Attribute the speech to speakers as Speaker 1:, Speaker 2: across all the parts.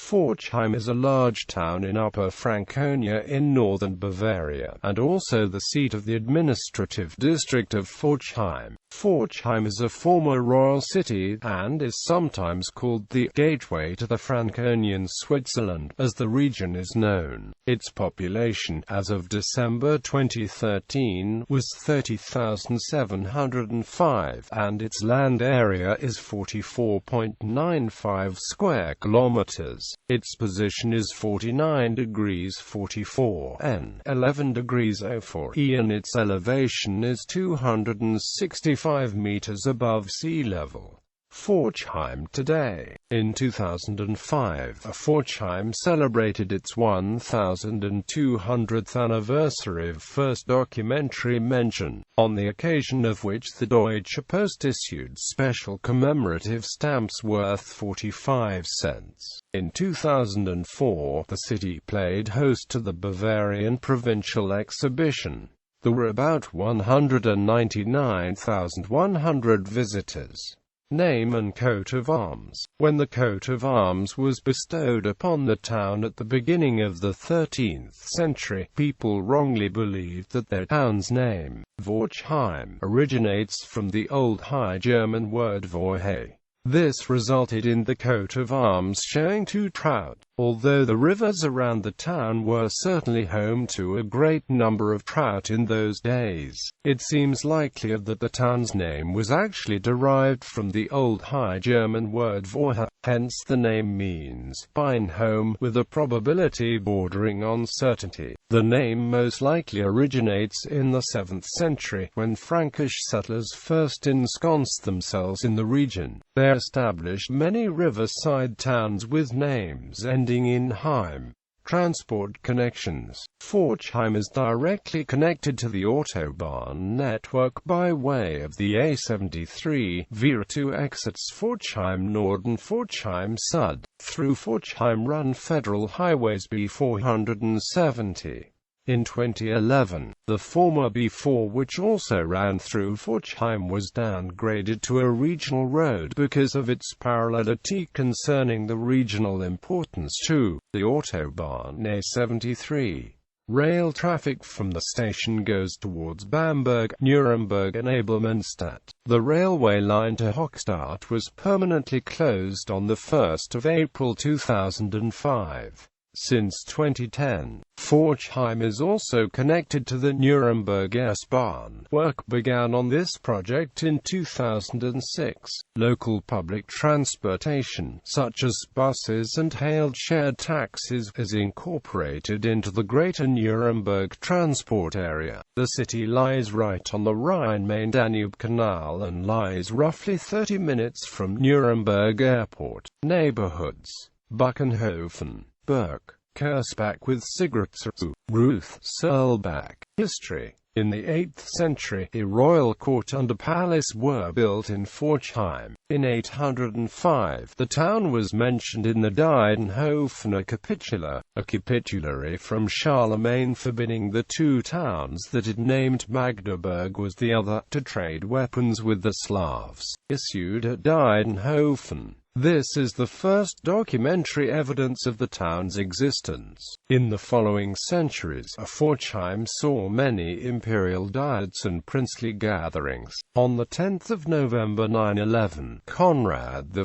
Speaker 1: Forchheim is a large town in Upper Franconia in northern Bavaria, and also the seat of the administrative district of Forchheim. Forchheim is a former royal city, and is sometimes called the gateway to the Franconian Switzerland, as the region is known. Its population, as of December 2013, was 30,705, and its land area is 44.95 square kilometers. Its position is 49 degrees 44 N, 11 degrees 04 E, and its elevation is 265 meters above sea level. Forchheim today. In 2005, Forchheim celebrated its 1200th anniversary of first documentary mention, on the occasion of which the Deutsche Post issued special commemorative stamps worth 45 cents. In 2004, the city played host to the Bavarian Provincial Exhibition. There were about 199,100 visitors. Name and coat of arms. When the coat of arms was bestowed upon the town at the beginning of the 13th century, people wrongly believed that their town's name, Forchheim, originates from the Old High German word Vorhe. This resulted in the coat of arms showing two trout. Although the rivers around the town were certainly home to a great number of trout in those days, it seems likelier that the town's name was actually derived from the Old High German word Vorhe, hence the name means "fine home," with a probability bordering on certainty. The name most likely originates in the 7th century, when Frankish settlers first ensconced themselves in the region. They established many riverside towns with names ending in Heim. Transport connections. Forchheim is directly connected to the Autobahn network by way of the A73, via two exits Forchheim Nord and Forchheim Süd. Through Forchheim run federal highways B470. In 2011, the former B4, which also ran through Forchheim, was downgraded to a regional road because of its parallelity concerning the regional importance to the Autobahn A73. Rail traffic from the station goes towards Bamberg, Nuremberg and Abelmannstadt. The railway line to Hochstadt was permanently closed on the 1st of April 2005. Since 2010, Forchheim is also connected to the Nuremberg S-Bahn. Work began on this project in 2006. Local public transportation, such as buses and hailed shared taxis, is incorporated into the Greater Nuremberg transport area. The city lies right on the Rhine-Main-Danube Canal and lies roughly 30 minutes from Nuremberg Airport. Neighborhoods: Buchenhofen, Burg, Kursbach with Sigritzer, Ruth, Searlbach. History. In the 8th century, a royal court and a palace were built in Forchheim. In 805, the town was mentioned in the Diedenhofener Capitula, a capitulary from Charlemagne forbidding the two towns that it named. Magdeburg was the other, to trade weapons with the Slavs, issued at Diedenhofen. This is the first documentary evidence of the town's existence. In the following centuries, Forchheim saw many imperial diets and princely gatherings. On the 10th of November 911, Conrad I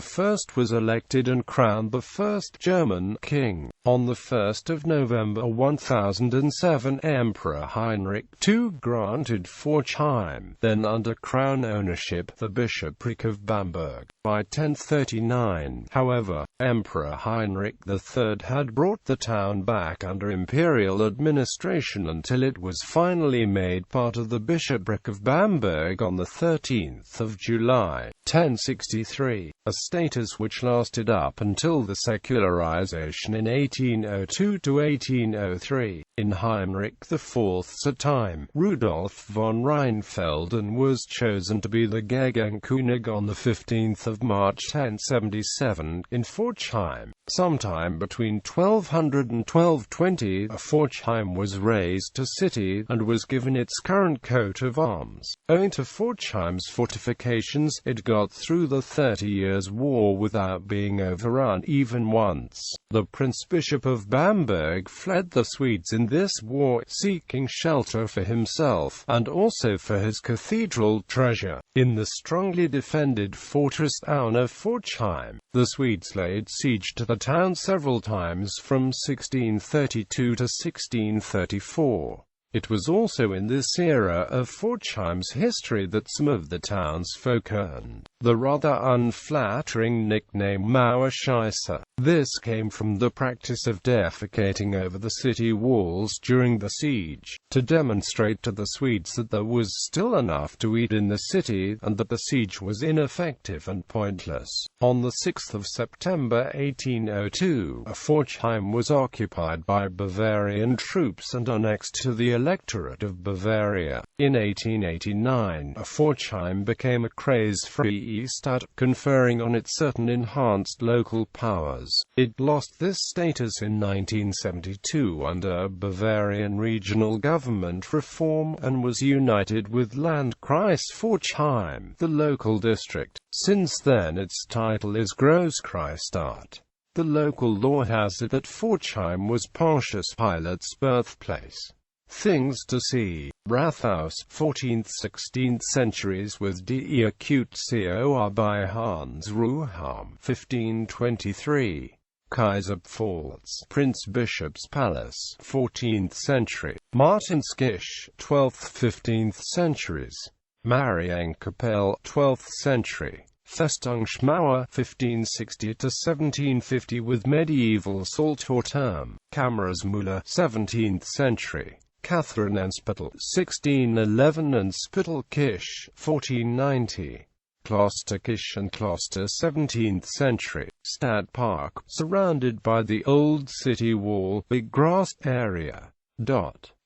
Speaker 1: was elected and crowned the first German king. On the 1st of November 1007, Emperor Heinrich II granted Forchheim, then under crown ownership, the bishopric of Bamberg. By 1039, however, Emperor Heinrich III had brought the town back under imperial administration until it was finally made part of the bishopric of Bamberg on the 13th of July, 1063, a status which lasted up until the secularization in 1802 to 1803. In Heinrich IV's time, Rudolf von Rheinfelden was chosen to be the Gegenkönig on 15 March 1077, in Forchheim. Sometime between 1200 and 1220, Forchheim was raised to city, and was given its current coat of arms. Owing to Forchheim's fortifications, it got through the 30 Years' War without being overrun even once. The Prince-Bishop of Bamberg fled the Swedes in this war, seeking shelter for himself, and also for his cathedral treasure, in the strongly defended fortress town of Forchheim. The Swedes laid siege to the town several times from 1632 to 1634. It was also in this era of Forchheim's history that some of the townsfolk earned the rather unflattering nickname Mauerscheisse. This came from the practice of defecating over the city walls during the siege, to demonstrate to the Swedes that there was still enough to eat in the city, and that the siege was ineffective and pointless. On 6 September 1802, Forchheim was occupied by Bavarian troops and annexed to the Electorate of Bavaria. In 1889, Forchheim became a Kreisfreie Stadt, conferring on it certain enhanced local powers. It lost this status in 1972 under Bavarian regional government reform, and was united with Landkreis Forchheim, the local district. Since then its title is Großkreisstadt. The local law has it that Forchheim was Pontius Pilate's birthplace. Things to see: Rathaus, 14th–16th centuries with De Acutio by Hans Ruham, 1523. Kaiserpfalz, Prince Bishop's Palace, 14th century. Martinskisch, 12th–15th centuries. Marienkapelle, 12th century. Festungsmauer, 1560–1750 with medieval Salztorturm. Kammersmühle, 17th century. Katharienenspital, 1611 and Spitalkisch, 1490. Klosterkisch and Kloster, 17th century. Stadtpark, surrounded by the old city wall, big grass area.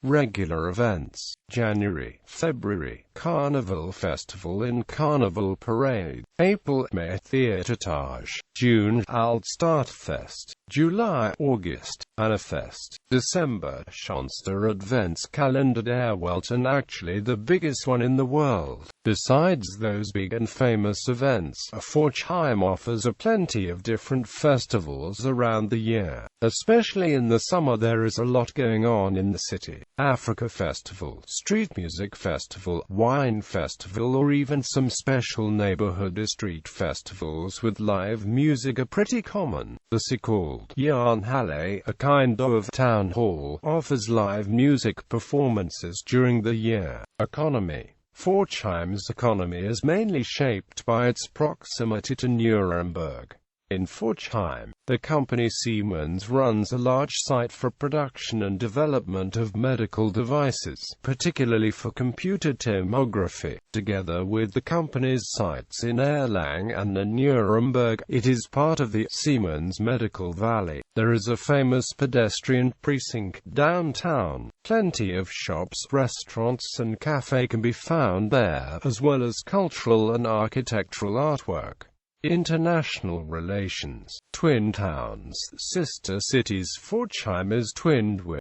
Speaker 1: Regular events: January, February, Carnival Festival and Carnival Parade. April, May, Theatertage. June, Altstartfest. July, August, Annafest. December, Schanster Adventskalender der Welt, and actually the biggest one in the world. Besides those big and famous events, Forchheim offers a plenty of different festivals around the year. Especially in the summer there is a lot going on in the city. Africa Festival, Street Music Festival, Wine Festival, or even some special neighborhood street festivals with live music are pretty common. The so-called Jahrhalle, a kind of town hall, offers live music performances during the year. Economy: Forchheim's economy is mainly shaped by its proximity to Nuremberg. In Forchheim, the company Siemens runs a large site for production and development of medical devices, particularly for computer tomography. Together with the company's sites in Erlangen and Nuremberg, it is part of the Siemens Medical Valley. There is a famous pedestrian precinct downtown. Plenty of shops, restaurants and cafes can be found there, as well as cultural and architectural artwork. International relations: Twin towns, sister cities. Forchheim is twinned with